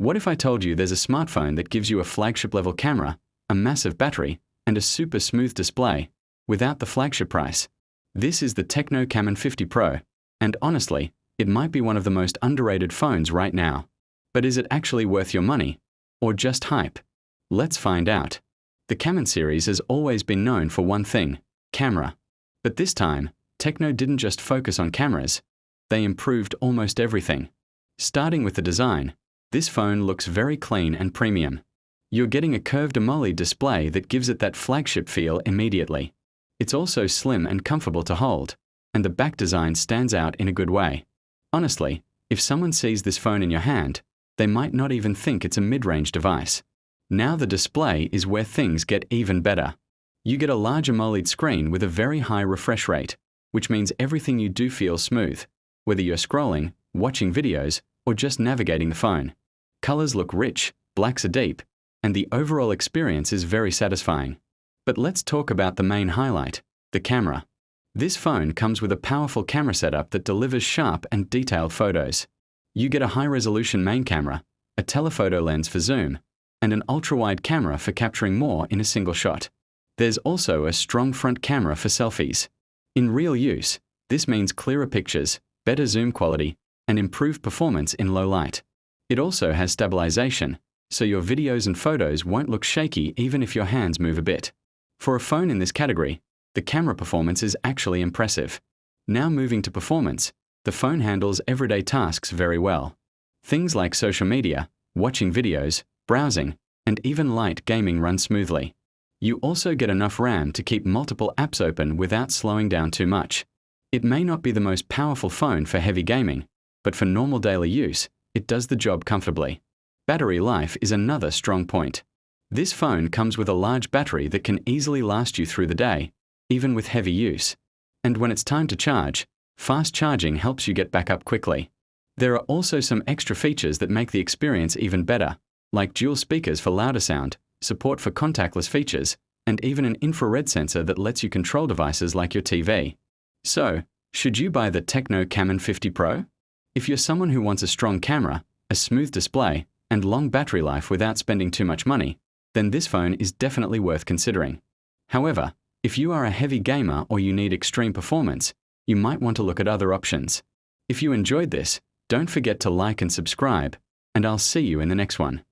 What if I told you there's a smartphone that gives you a flagship-level camera, a massive battery, and a super smooth display, without the flagship price? This is the Tecno Camon 50 Pro, and honestly, it might be one of the most underrated phones right now. But is it actually worth your money? Or just hype? Let's find out. The Camon series has always been known for one thing: camera. But this time, Tecno didn't just focus on cameras. They improved almost everything. Starting with the design, this phone looks very clean and premium. You're getting a curved AMOLED display that gives it that flagship feel immediately. It's also slim and comfortable to hold, and the back design stands out in a good way. Honestly, if someone sees this phone in your hand, they might not even think it's a mid-range device. Now the display is where things get even better. You get a large AMOLED screen with a very high refresh rate, which means everything you do feels smooth, whether you're scrolling, watching videos, or just navigating the phone. Colors look rich, blacks are deep, and the overall experience is very satisfying. But let's talk about the main highlight: the camera. This phone comes with a powerful camera setup that delivers sharp and detailed photos. You get a high-resolution main camera, a telephoto lens for zoom, and an ultra-wide camera for capturing more in a single shot. There's also a strong front camera for selfies. In real use, this means clearer pictures, better zoom quality, and improved performance in low light. It also has stabilization, so your videos and photos won't look shaky even if your hands move a bit. For a phone in this category, the camera performance is actually impressive. Now moving to performance, the phone handles everyday tasks very well. Things like social media, watching videos, browsing, and even light gaming run smoothly. You also get enough RAM to keep multiple apps open without slowing down too much. It may not be the most powerful phone for heavy gaming, but for normal daily use, it does the job comfortably. Battery life is another strong point. This phone comes with a large battery that can easily last you through the day, even with heavy use. And when it's time to charge, fast charging helps you get back up quickly. There are also some extra features that make the experience even better, like dual speakers for louder sound, support for contactless features, and even an infrared sensor that lets you control devices like your TV. So, should you buy the Tecno Camon 50 Pro? If you're someone who wants a strong camera, a smooth display, and long battery life without spending too much money, then this phone is definitely worth considering. However, if you are a heavy gamer or you need extreme performance, you might want to look at other options. If you enjoyed this, don't forget to like and subscribe, and I'll see you in the next one.